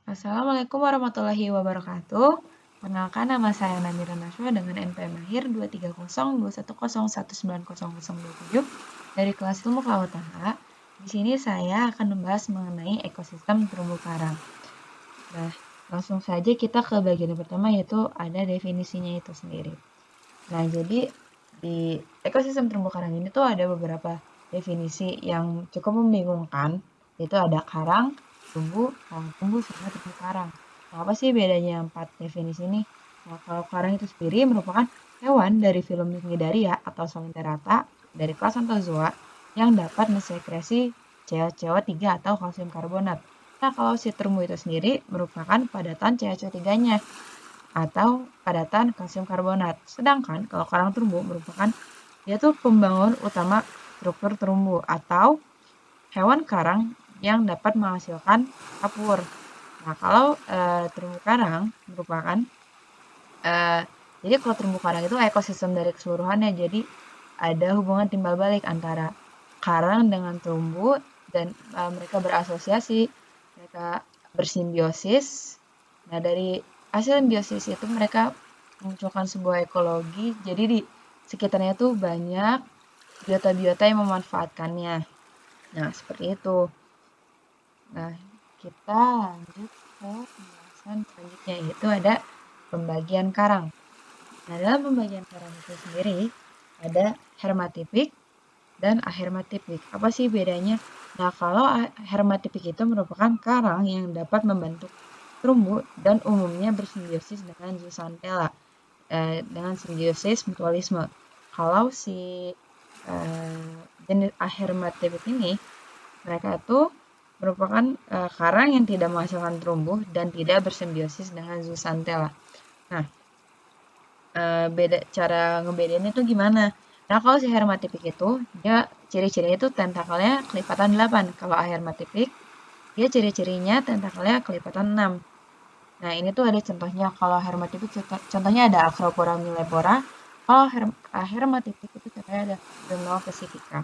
Assalamualaikum warahmatullahi wabarakatuh. Perkenalkan nama saya Namira Naswa dengan NPM Mahir 23021019027 dari kelas Ilmu Kelautan A. Di sini saya akan membahas mengenai ekosistem terumbu karang. Nah, langsung saja kita ke bagian yang pertama yaitu ada definisinya itu sendiri. Nah, jadi di ekosistem terumbu karang ini tuh ada beberapa definisi yang cukup membingungkan, yaitu ada karang, tumbuh, sama terumbu karang. Nah, apa sih bedanya 4 definisi ini? Nah, kalau karang itu sendiri merupakan hewan dari filum Cnidaria atau Solenterata dari kelas Anthozoa yang dapat mensekresi CO3 atau kalsium karbonat. Nah, kalau si terumbu itu sendiri merupakan padatan CaCO3-nya atau padatan kalsium karbonat. Sedangkan kalau karang terumbu merupakan dia tuh pembangun utama struktur terumbu atau hewan karang yang dapat menghasilkan kapur. Nah, kalau terumbu karang merupakan jadi kalau terumbu karang itu ekosistem dari keseluruhannya. Jadi ada hubungan timbal balik antara karang dengan terumbu dan mereka berasosiasi, mereka bersimbiosis. Nah, dari hasil simbiosis itu mereka memunculkan sebuah ekologi. Jadi di sekitarnya tuh banyak biota-biota yang memanfaatkannya. Nah, seperti itu. Nah, kita lanjut ke pembahasan selanjutnya, yaitu ada pembagian karang. Nah, dalam pembagian karang itu sendiri, ada hermatipik dan ahermatipik. Apa sih bedanya? Nah, kalau hermatipik itu merupakan karang yang dapat membentuk terumbu dan umumnya bersimbiosis dengan zooxanthella, dengan simbiosis mutualisme. Kalau si jenis ahermatipik ini, mereka itu merupakan karang yang tidak menghasilkan terumbu dan tidak bersimbiosis dengan zooxanthella. Nah, cara ngebedainnya tuh gimana? Nah, kalau si hermatipik itu, dia ciri-cirinya itu tentakelnya kelipatan 8. Kalau ahermatipik, dia ciri-cirinya tentakelnya kelipatan 6. Nah, ini tuh ada contohnya. Kalau hermatipik, contohnya ada Acropora millipora. Kalau hermatipik itu contohnya ada Dremel pacifica.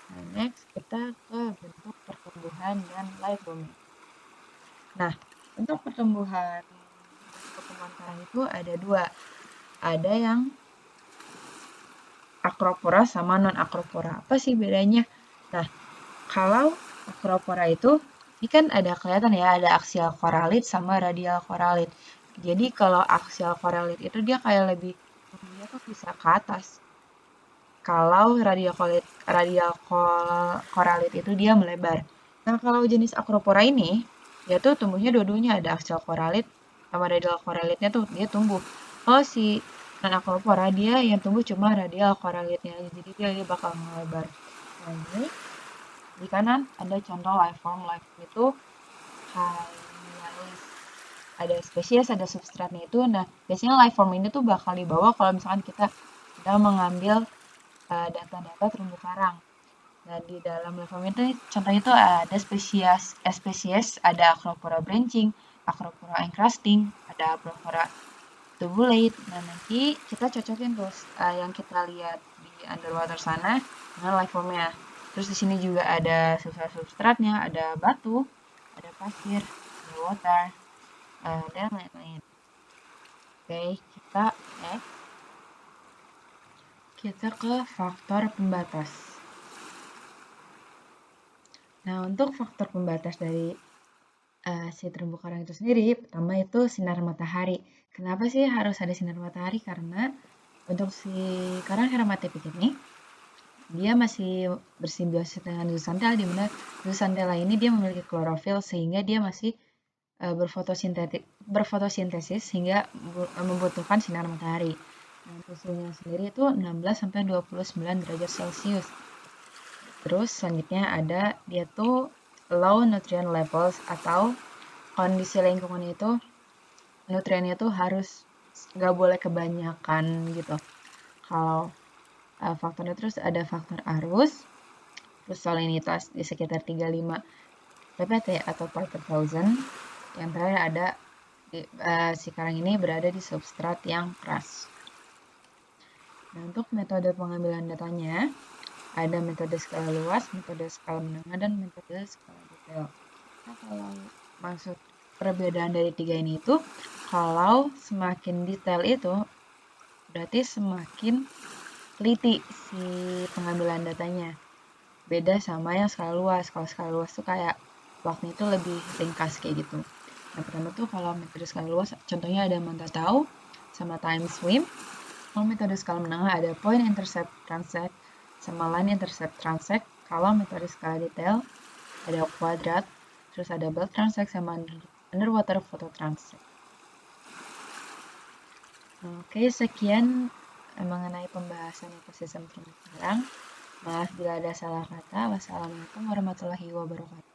Nah, next kita ke bentuk pertumbuhan dan life booming. Nah, untuk pertumbuhan karang itu ada dua. Ada yang Acropora sama non-Acropora. Apa sih bedanya? Nah, kalau Acropora itu, ini kan ada kelihatan ya, ada aksial koralit sama radial koralit. Jadi kalau aksial koralit itu dia kayak lebih, tumbuhnya tuh bisa ke atas. Kalau koralit itu dia melebar. Nah, kalau jenis Acropora ini, dia tuh tumbuhnya dua-duanya ada aksial koralit sama radial koralitnya tuh dia tumbuh. Kalau si non-Acropora dia yang tumbuh cuma radial koralitnya aja, jadi dia bakal melebar. Nah, ini di kanan ada contoh life form itu halialis. Ada spesies, ada substratnya itu. Nah, biasanya life form ini tuh bakal dibawa kalau misalkan kita sedang mengambil data-data terumbu karang. Nah, di dalam life form itu contohnya itu ada spesies ada Acropora branching, Acropora encrusting, ada Acropora tubulate. Nah, nanti kita cocokin terus yang kita lihat di underwater sana dengan life formnya. Terus di sini juga ada substratnya, ada batu, ada pasir, ada water, dan lain-lain. Oke, kita ke faktor pembatas. Nah, untuk faktor pembatas dari si terumbu karang itu sendiri, pertama itu sinar matahari. Kenapa sih harus ada sinar matahari? Karena untuk si karang hermatipik ini, dia masih bersimbiosis dengan zooxanthella, di mana zooxanthella ini dia memiliki klorofil sehingga dia masih berfotosintesis sehingga membutuhkan sinar matahari. Nah, suhunya sendiri itu 16 sampai 29 derajat Celcius. Terus selanjutnya ada dia tuh low nutrient levels atau kondisi lingkungan itu nutriennya tuh harus nggak boleh kebanyakan gitu. Kalau faktornya terus ada faktor arus, terus salinitas di sekitar 35 ppt atau part per thousand. Yang terakhir ada si karang ini berada di substrat yang keras. Nah, untuk metode pengambilan datanya, ada metode skala luas, metode skala menengah, dan metode skala detail. Nah, kalau Maksud perbedaan dari tiga ini itu, kalau semakin detail itu, berarti semakin teliti si pengambilan datanya. Beda sama yang skala luas. Kalau skala luas tuh kayak waktunya itu lebih ringkas kayak gitu. Yang pertama tuh kalau metode skala luas, contohnya ada Mantatau sama time swim. Kalau metode skala menengah ada point intercept transect sama line intercept transect. Kalau metode skala detail ada kuadrat, terus ada belt transect sama underwater photo transect. Oke, sekian mengenai pembahasan ekosistem terumbu karang. Maaf bila ada salah kata. Wassalamualaikum warahmatullahi wabarakatuh.